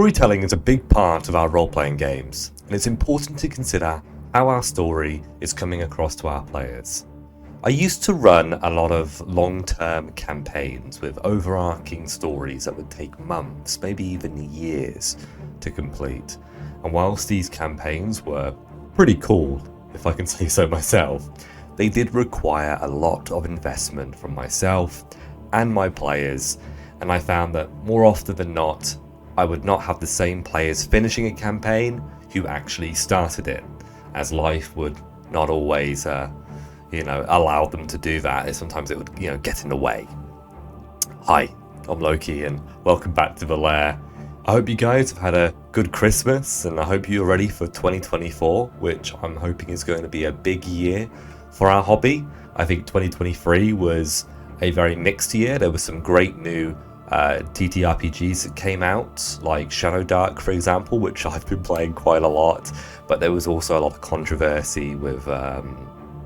Storytelling is a big part of our role-playing games, and it's important to consider how our story is coming across to our players. I used to run a lot of long-term campaigns with overarching stories that would take months, maybe even years, to complete. And whilst these campaigns were pretty cool, if I can say so myself, they did require a lot of investment from myself and my players, and I found that more often than not, I would not have the same players finishing a campaign who actually started it, as life would not always allow them to do that. Sometimes it would get in the way. Hi, I'm Loki and welcome back to the Lair. I hope you guys have had a good Christmas and I hope you're ready for 2024, which I'm hoping is going to be a big year for our hobby. I think 2023 was a very mixed year. There were some great new TTRPGs that came out, like Shadow Dark, for example, which I've been playing quite a lot. But there was also a lot of controversy with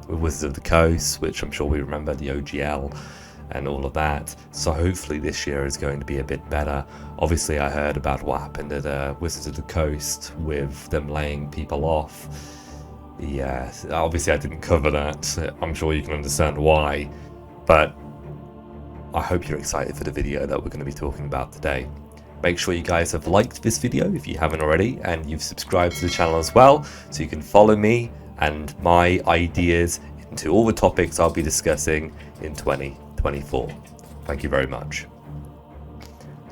Wizards of the Coast, which I'm sure we remember, the OGL and all of that. So hopefully this year is going to be a bit better. Obviously I heard about what happened at Wizards of the Coast with them laying people off. Yeah, obviously I didn't cover that. I'm sure you can understand why, but I hope you're excited for the video that we're going to be talking about today. Make sure you guys have liked this video if you haven't already, and you've subscribed to the channel as well, so you can follow me and my ideas into all the topics I'll be discussing in 2024. Thank you very much.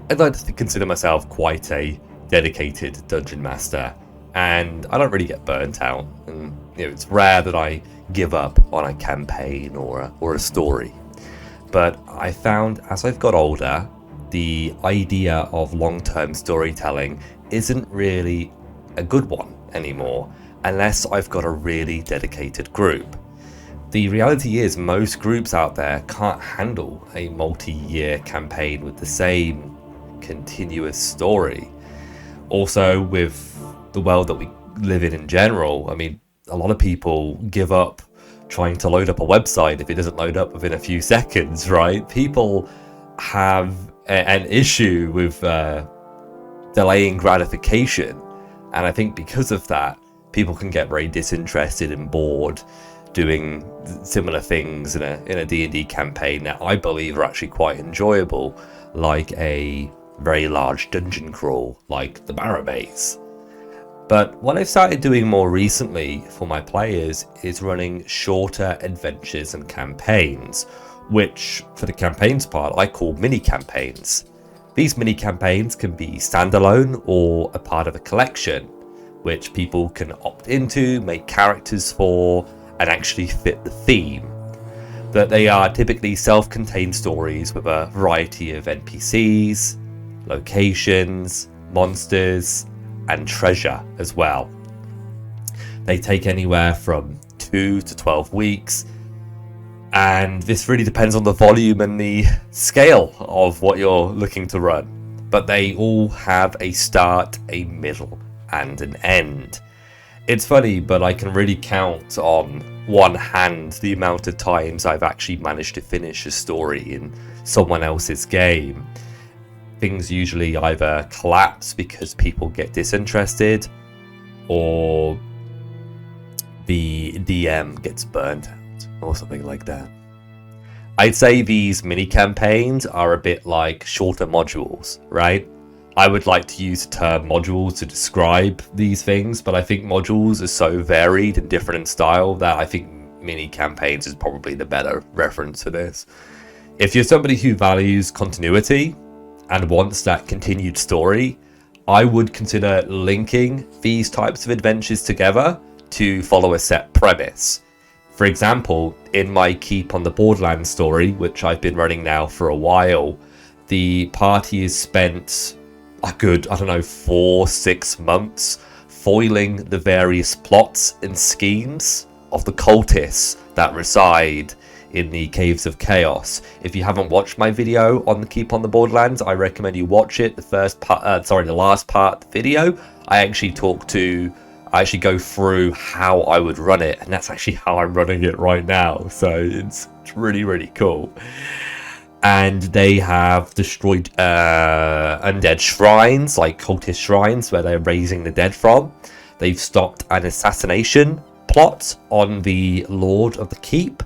I'd like to consider myself quite a dedicated dungeon master, and I don't really get burnt out, and it's rare that I give up on a campaign or a story. But I found as I've got older, the idea of long-term storytelling isn't really a good one anymore, unless I've got a really dedicated group. The reality is most groups out there can't handle a multi-year campaign with the same continuous story. Also, with the world that we live in general, I mean, a lot of people give up trying to load up a website if it doesn't load up within a few seconds, right? People have an issue with delaying gratification, and I think because of that, people can get very disinterested and bored doing similar things in a D&D campaign that I believe are actually quite enjoyable, like a very large dungeon crawl, like the Barrow Maze. But what I've started doing more recently for my players is running shorter adventures and campaigns, which for the campaigns part I call mini campaigns. These mini campaigns can be standalone or a part of a collection, which people can opt into, make characters for, and actually fit the theme. But they are typically self-contained stories with a variety of NPCs, locations, monsters, and treasure as well. They take anywhere from 2 to 12 weeks, and this really depends on the volume and the scale of what you're looking to run. But they all have a start, a middle, and an end. It's funny, but I can really count on one hand the amount of times I've actually managed to finish a story in someone else's game. Things usually either collapse because people get disinterested, or the DM gets burnt out, or something like that. I'd say these mini campaigns are a bit like shorter modules, right? I would like to use the term modules to describe these things, but I think modules are so varied and different in style that I think mini campaigns is probably the better reference for this. If you're somebody who values continuity and wants that continued story, I would consider linking these types of adventures together to follow a set premise. For example, in my Keep on the Borderlands story, which I've been running now for a while, the party has spent a good, 4-6 months foiling the various plots and schemes of the cultists that reside in the Caves of Chaos. If you haven't watched my video on the Keep on the Borderlands, I recommend you watch it. The last part of the video, I actually go through how I would run it, and that's actually how I'm running it right now. So it's really, really cool. and they have destroyed undead shrines, like cultist shrines, where they're raising the dead from. They've stopped an assassination plot on the Lord of the Keep,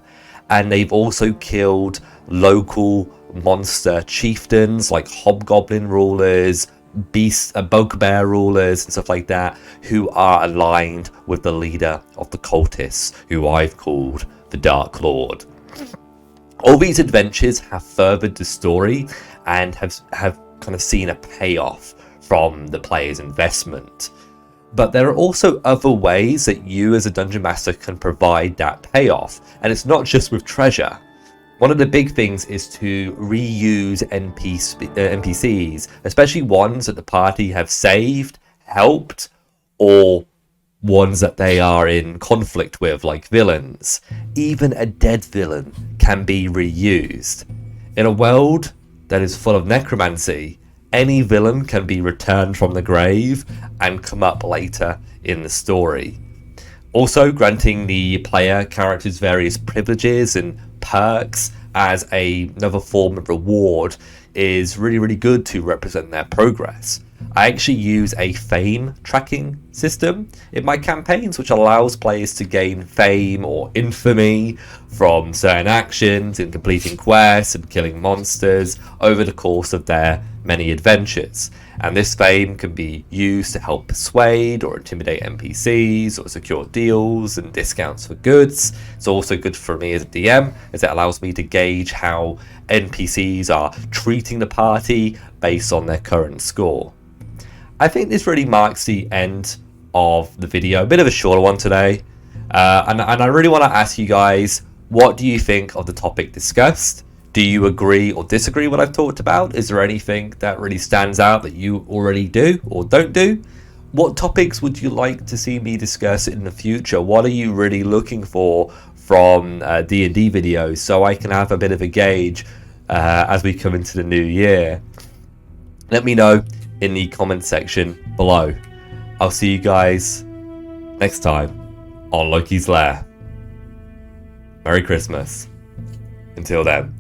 and they've also killed local monster chieftains, like hobgoblin rulers, bugbear rulers, and stuff like that, who are aligned with the leader of the cultists, who I've called the Dark Lord. All these adventures have furthered the story and have kind of seen a payoff from the player's investment. But there are also other ways that you as a dungeon master can provide that payoff, and it's not just with treasure. One of the big things is to reuse NPCs, especially ones that the party have saved, helped, or ones that they are in conflict with, like villains. Even a dead villain can be reused. In a world that is full of necromancy, any villain can be returned from the grave and come up later in the story. Also, granting the player characters various privileges and perks as another form of reward is really, really good to represent their progress. I actually use a fame tracking system in my campaigns, which allows players to gain fame or infamy from certain actions in completing quests and killing monsters over the course of their many adventures. And this fame can be used to help persuade or intimidate NPCs or secure deals and discounts for goods. It's also good for me as a DM, as it allows me to gauge how NPCs are treating the party based on their current score. I think this really marks the end of the video. A bit of a shorter one today. And I really want to ask you guys, what do you think of the topic discussed? Do you agree or disagree with what I've talked about? Is there anything that really stands out that you already do or don't do? What topics would you like to see me discuss in the future? What are you really looking for from D&D videos, so I can have a bit of a gauge as we come into the new year? Let me know in the comment section below. I'll see you guys next time on Loki's Lair. Merry Christmas. Until then.